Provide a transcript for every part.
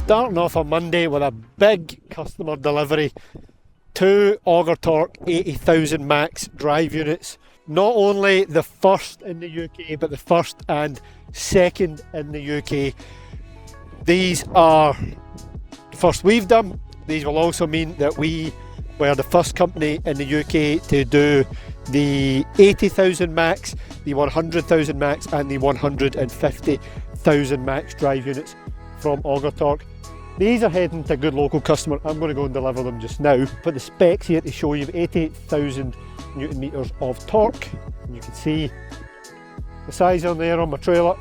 Starting off on Monday with a big customer delivery. 2 Auger Torque 80,000 max drive units. Not only the first in the UK, but the first and second in the UK. These are the first we've done. These will also mean that we were the first company in the UK to do the 80,000 max, the 100,000 max and the 150,000 max drive units from Auger Torque. These are heading to a good local customer. I'm going to go and deliver them just now. Put the specs here to show you 88,000 Newton meters of torque. And you can see the size on there on my trailer.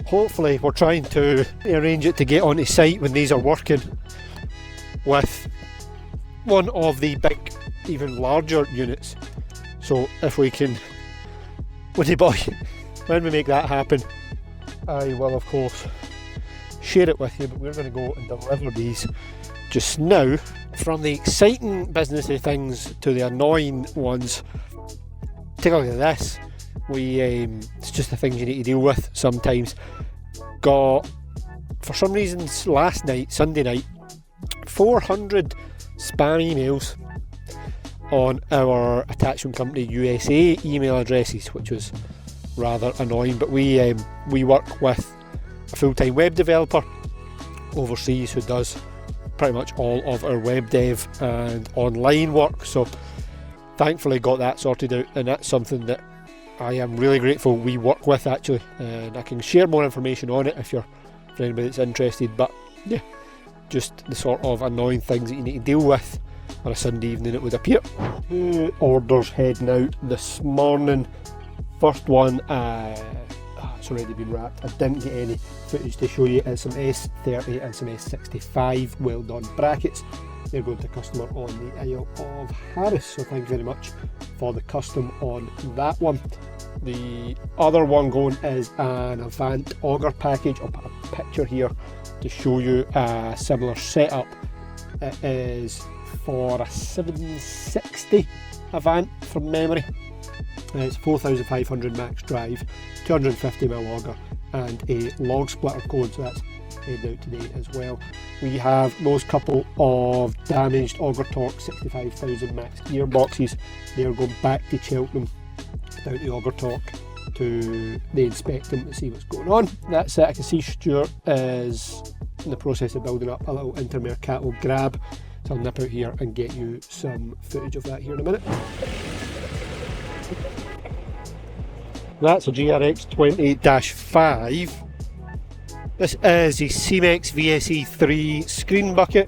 Hopefully we're trying to arrange it to get onto site when these are working with one of the big, even larger units. So if we can, Woody boy, when we make that happen, I will of course share it with you, but we're going to go and deliver these just now. From the exciting businessy things to the annoying ones, take a look at this. It's just the things you need to deal with sometimes. Got, for some reasons last night, Sunday night, 400 spam emails on our attachment company USA email addresses, which was rather annoying. But we work with a full-time web developer overseas who does pretty much all of our web dev and online work, so thankfully got that sorted out, and that's something that I am really grateful we work with actually, and I can share more information on it for anybody that's interested. But yeah, just the sort of annoying things that you need to deal with on a Sunday evening, it would appear. 2 orders heading out this morning. First one, it's already been wrapped. I didn't get any footage to show you. It's some S30 and some S65 well done brackets. They're going to customer on the Isle of Harris, so thank you very much for the custom on that one. The other one going is an Avant auger package. I'll put a picture here to show you a similar setup. It is for a 760 Avant from memory. It's 4,500 max drive, 250mm auger and a log splitter code, so that's headed out today as well. We have those couple of damaged Auger Torque 65,000 max gearboxes. They are going back to Cheltenham down to Auger Torque to inspect them to see what's going on. That's it. I can see Stuart is in the process of building up a little Intermercato Grab, so I'll nip out here and get you some footage of that here in a minute. That's a GRX10-5. This is the Simex VSE3 screen bucket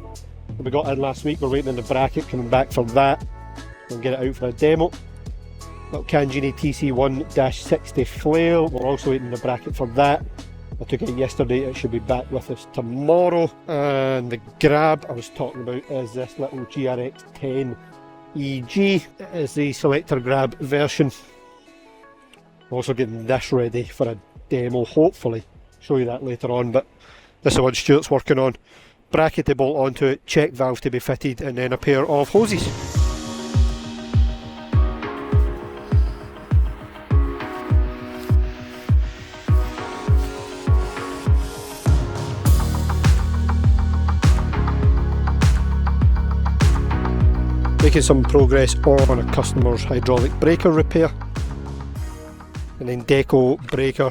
that we got in last week. We're waiting on the bracket coming back for that. We'll get it out for a demo. Little Canjini TC1-60 flail. We're also waiting on the bracket for that. I took it yesterday. It should be back with us tomorrow. And the grab I was talking about is this little GRX10 EG. It is the Selector Grab version. Also getting this ready for a demo, hopefully. Show you that later on, but this is what Stuart's working on. Bracket to bolt onto it, check valve to be fitted, and then a pair of hoses. Making some progress on a customer's hydraulic breaker repair. An Indeco breaker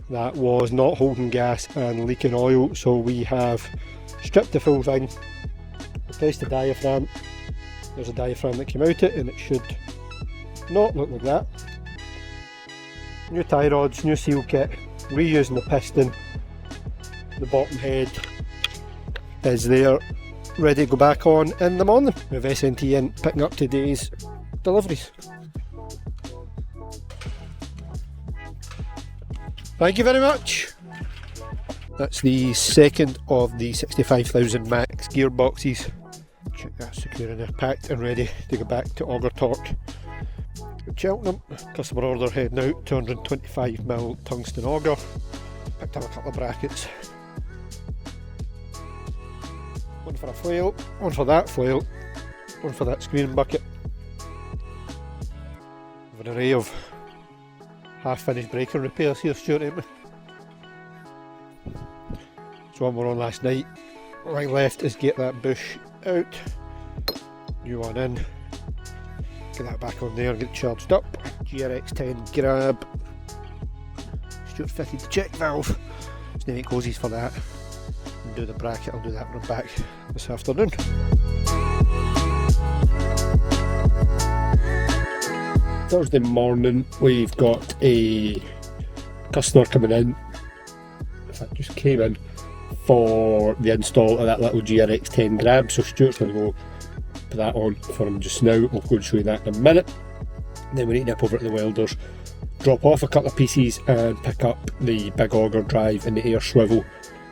that was not holding gas and leaking oil, so we have stripped the full thing, replaced the diaphragm. There's a diaphragm that came out it, and it should not look like that. New tie rods, new seal kit, reusing the piston. The bottom head is there, ready to go back on in the morning. We have SNT in picking up today's deliveries. Thank you very much. That's the second of the 65,000 max gearboxes. Check that, secure in there, packed and ready to go back to Auger Torque. Cheltenham, customer order heading out, 225mm tungsten auger. Picked up a couple of brackets. One for a flail, one for that flail, one for that screen bucket. With an array of half finished breaker repairs here, Stuart, ain't we? So one we're on last night. Right left is get that bush out, new one in, get that back on there and get it charged up. GRX10 Grab, Stuart fitted the check valve, there's no closes for that, and do the bracket. I'll do that when I'm back this afternoon. Thursday morning we've got a customer coming in, in fact just came in, for the install of that little GRX10 Grab, so Stuart's going to go put that on for him just now. We'll go and show you that in a minute. Then we need to nip over to the welders, drop off a couple of pieces and pick up the big auger drive and the air swivel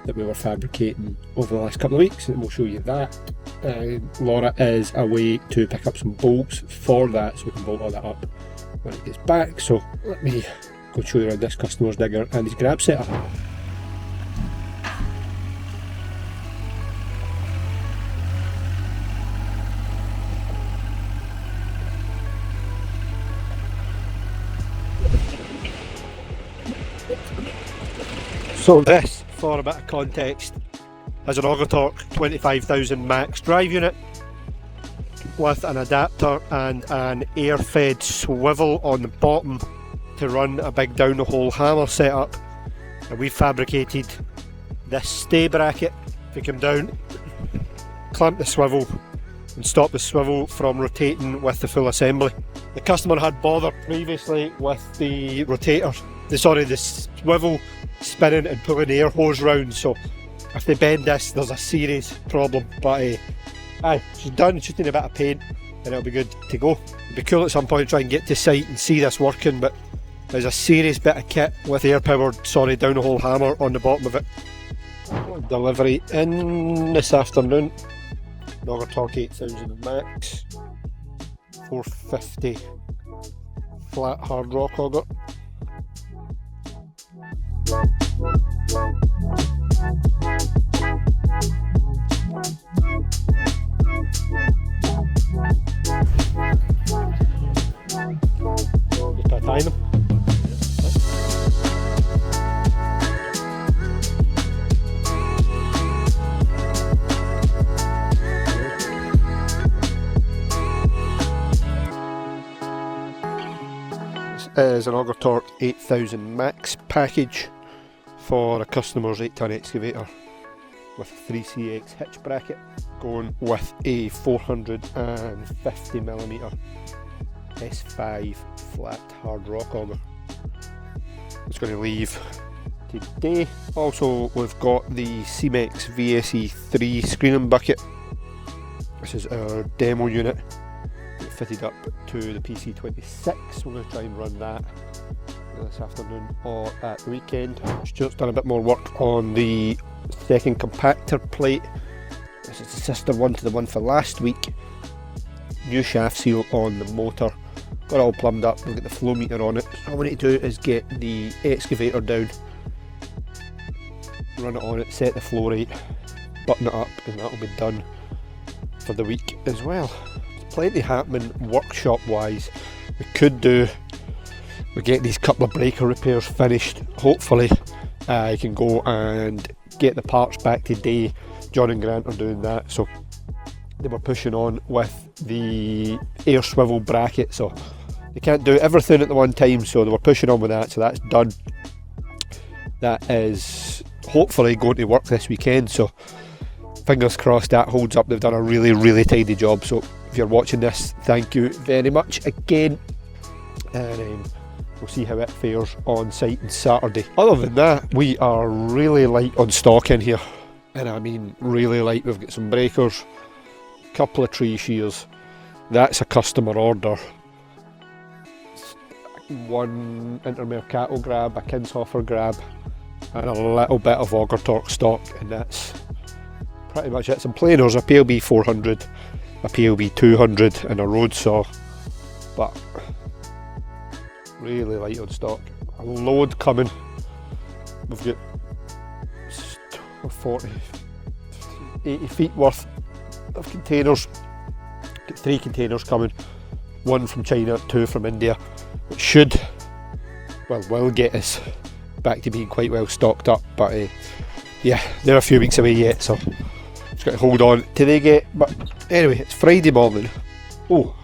that we were fabricating over the last couple of weeks, and we'll show you that. Laura is away to pick up some bolts for that, so we can bolt all that up when it gets back. So let me go and show you around this customer's digger and his grab setup. So this, for a bit of context, is an Auger Torque 25,000 max drive unit with an adapter and an air-fed swivel on the bottom to run a big down-the-hole hammer setup. And we fabricated this stay bracket to come down, clamp the swivel and stop the swivel from rotating with the full assembly. The customer had bother previously with the rotator, the swivel spinning and pulling the air hose round, so if they bend this there's a serious problem, but aye, she's done, just need a bit of paint and it'll be good to go. It'd be cool at some point to try and get to site and see this working, but there's a serious bit of kit with air powered down the hole hammer on the bottom of it. Delivery in this afternoon. Auger Torque 8000 max, 450 flat hard rock auger. Just to time them. This is an Auger Torque 8000 max package for a customer's 8-ton excavator with a 3CX hitch bracket, going with a 450mm S5 flat hard rock auger. It's going to leave today. Also, we've got the Simex VSE3 screening bucket. This is our demo unit. It fitted up to the PC26. We're going to try and run that this afternoon or at the weekend. Stuart's done a bit more work on the second compactor plate. This is the sister one to the one for last week. New shaft seal on the motor. Got it all plumbed up, we'll get the flow meter on it. So all we need to do is get the excavator down, run it on it, set the flow rate, button it up, and that'll be done for the week as well. There's plenty happening workshop wise. We get these couple of breaker repairs finished. Hopefully I can go and get the parts back today. John and Grant are doing that, so they were pushing on with the air swivel bracket, so they can't do everything at the one time, so they were pushing on with that, so that's done. That is hopefully going to work this weekend, so fingers crossed that holds up. They've done a really tidy job, so if you're watching this, thank you very much again, and we'll see how it fares on site on Saturday. Other than that, we are really light on stock in here, and I mean really light. We've got some breakers, a couple of tree shears, that's a customer order, one Intermercato Grab, a Kinshofer Grab, and a little bit of Auger Torque stock, and that's pretty much it. Some planers, a PLB 400, a PLB 200 and a road saw, but really light on stock. A load coming. We've got 80 feet worth of containers. Got 3 containers coming, 1 from China, 2 from India, which will get us back to being quite well stocked up, but yeah, they're a few weeks away yet, so just got to hold on till they get. But anyway, it's Friday morning. Oh,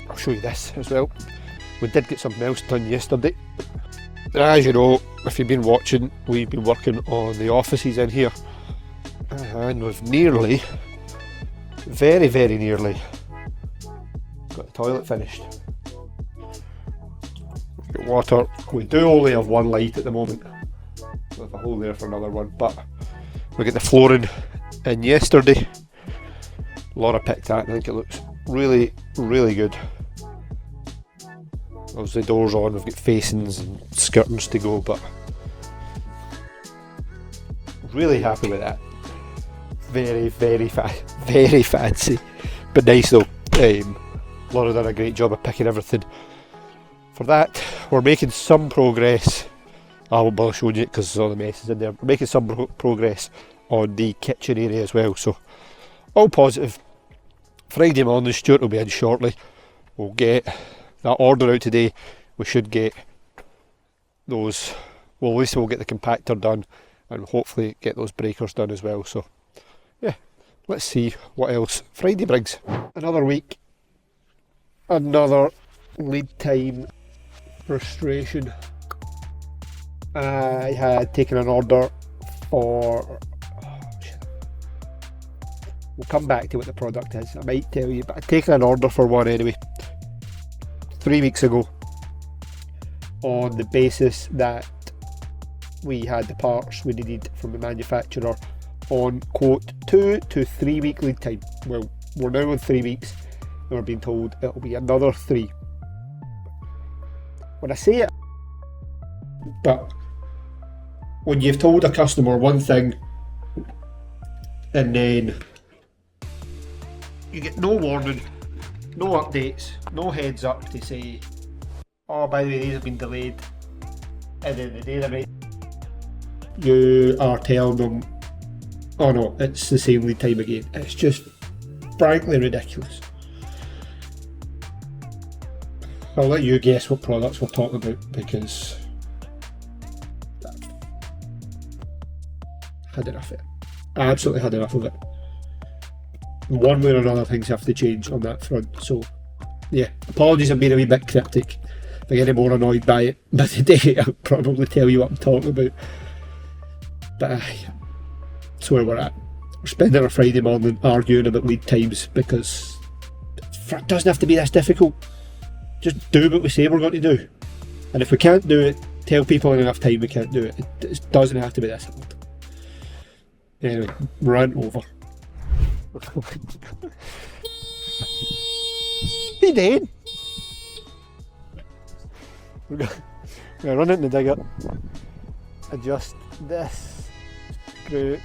I'll show you this as well. We did get something else done yesterday. As you know, if you've been watching, we've been working on the offices in here, and we've nearly, very nearly, got the toilet finished. We've got water. We do only have one light at the moment, with a hole there for another one, but we got the flooring in yesterday. Laura picked that, and I think it looks really good. Obviously the doors on, we've got facings and skirtings to go, but really happy with that. Very fancy, but nice though. Laura done a great job of picking everything. For that, we're making some progress. I won't bother showing you it because all the messes in there. We're making some progress on the kitchen area as well, so all positive. Friday morning, Stuart will be in shortly. We'll get that order out today. We should get those, well, at least we'll get the compactor done and hopefully get those breakers done as well. So yeah, let's see what else Friday brings. Another week, another lead time frustration. I had taken an order for, we'll come back to what the product is, I might tell you, but I'd taken an order for one anyway 3 weeks ago, on the basis that we had the parts we needed from the manufacturer on quote 2 to 3 week lead time. Well, we're now on 3 weeks and we're being told it'll be another 3. When I say it, but when you've told a customer one thing and then you get no warning, no updates, no heads up to say, oh, by the way, these have been delayed, and then the day they're ready, you are telling them, oh no, it's the same lead time again. It's just frankly ridiculous. I'll let you guess what products we're talking about, because I've had enough of it. I absolutely had enough of it. One way or another, things have to change on that front. So yeah, apologies, I'm being a wee bit cryptic. If I get any more annoyed by it by today, I'll probably tell you what I'm talking about. But that's where we're at. We're spending a Friday morning arguing about lead times, because it doesn't have to be this difficult. Just do what we say we're going to do, and if we can't do it, tell people in enough time we can't do it. It doesn't have to be this hard. Anyway, rant over. Hey Dane! We're going to run it in the digger, adjust this screw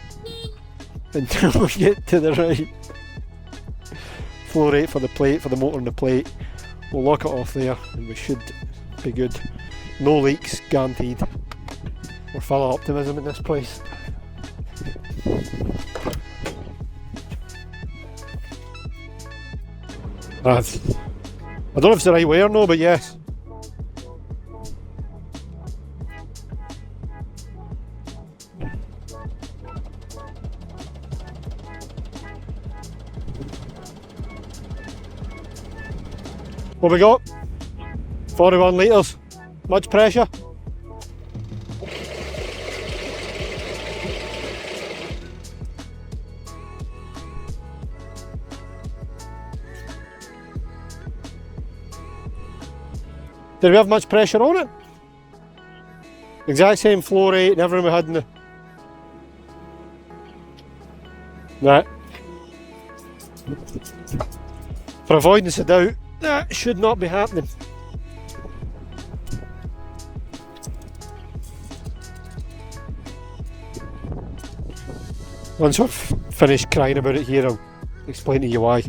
until we get to the right flow rate for the plate, for the motor and the plate. We'll lock it off there and we should be good. No leaks, guaranteed. We're full of optimism in this place. I don't know if it's the right way or no, but yes. What we got? 41 litres. Much pressure? Did we have much pressure on it? Exact same flow rate and everything we had in the... Right. For avoidance of doubt, that should not be happening. Once we've finished crying about it here, I'll explain to you why.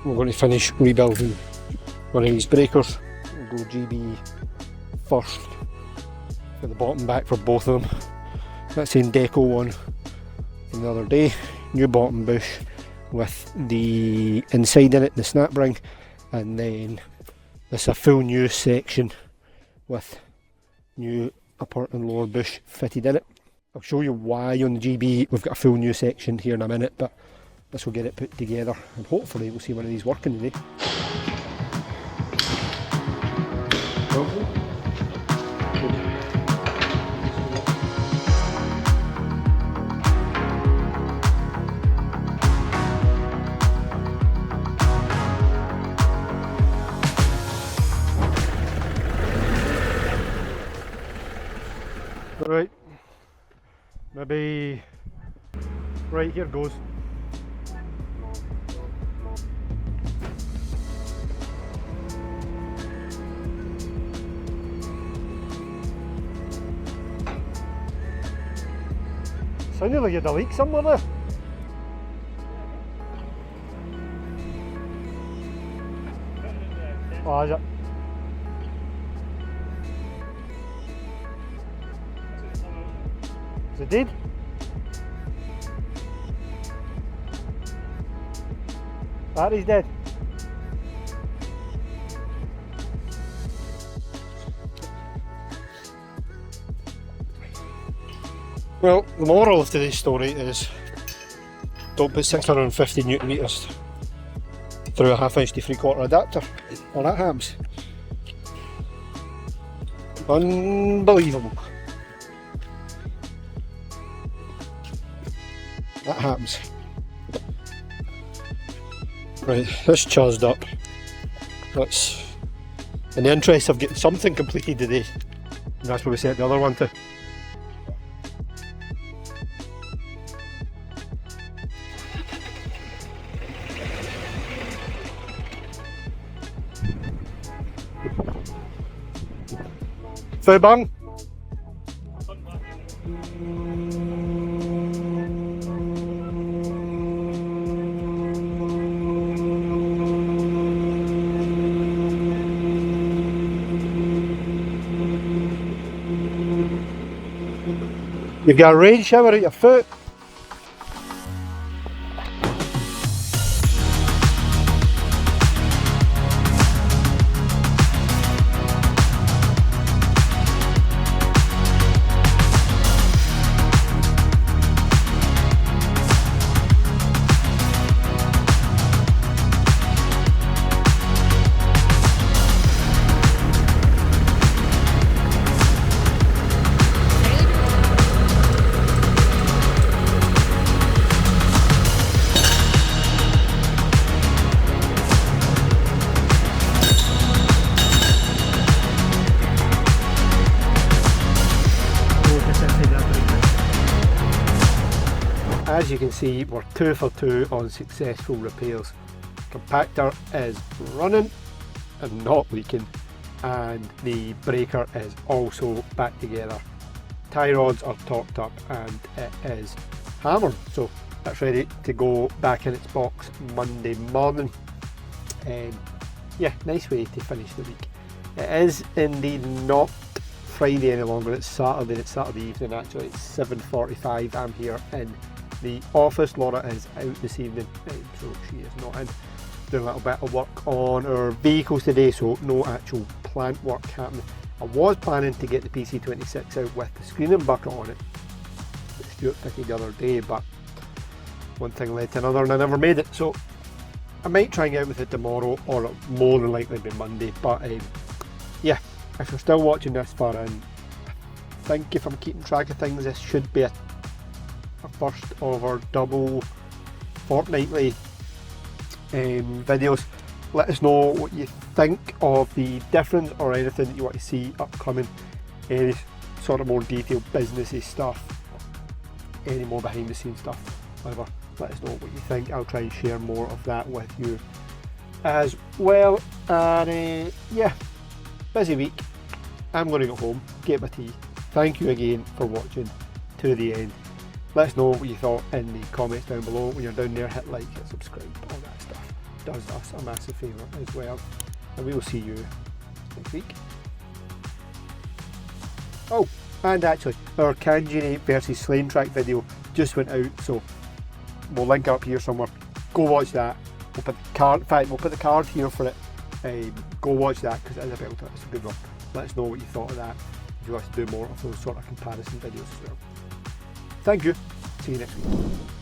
We're going to finish rebuilding one of these breakers. We'll go GB first for the bottom back for both of them. That's the Indeco one from the other day. New bottom bush with the inside in it, the snap ring, and then this is a full new section with new upper and lower bush fitted in it. I'll show you why on the GB. We've got a full new section here in a minute, but this will get it put together and hopefully we'll see one of these working today. Right, maybe right here goes. Sounded like you had a leak somewhere there. Oh, is it? Is it dead? Battery's dead. Well, the moral of today's story is don't put 650 newton meters through a 1/2 inch to 3/4 adapter, or that happens. Unbelievable. That happens. Right, this charged up. Let's, in the interest of getting something completed today, and that's where we set the other one to. Full bang. You've got a rain shower at your foot. As you can see, we're 2 for 2 on successful repairs. Compactor is running and not leaking, and the breaker is also back together. Tie rods are torqued up and it is hammered, so that's ready to go back in its box Monday morning. Yeah, nice way to finish the week. It is indeed not Friday any longer, it's Saturday. It's Saturday evening actually. It's 7:45. I'm here in the office. Laura is out this evening, so she is not in. Doing a little bit of work on our vehicles today, so no actual plant work happening. I was planning to get the PC26 out with the screening bucket on it that Stuart fitted the other day, but one thing led to another and I never made it, so I might try and get out with it tomorrow, or it'll more than likely be Monday. But yeah, if you're still watching this far in, I think if I'm keeping track of things, this should be a first of our double fortnightly videos. Let us know what you think of the difference or anything that you want to see upcoming, any sort of more detailed businessy stuff, any more behind the scenes stuff, whatever. Let us know what you think. I'll try and share more of that with you as well. And yeah, busy week. I'm going to go home, get my tea. Thank you again for watching to the end. Let us know what you thought in the comments down below. When you're down there, hit like, hit subscribe, all that stuff. Does us a massive favour as well. And we will see you next week. Oh, and actually, our Kanji versus Slane Track video just went out, so we'll link up here somewhere. Go watch that. We'll put the card, in fact, we'll put the card here for it. Go watch that because it is a belter. It's a good one. Let us know what you thought of that. If you want to do more of those sort of comparison videos as well. Thank you. See you next week.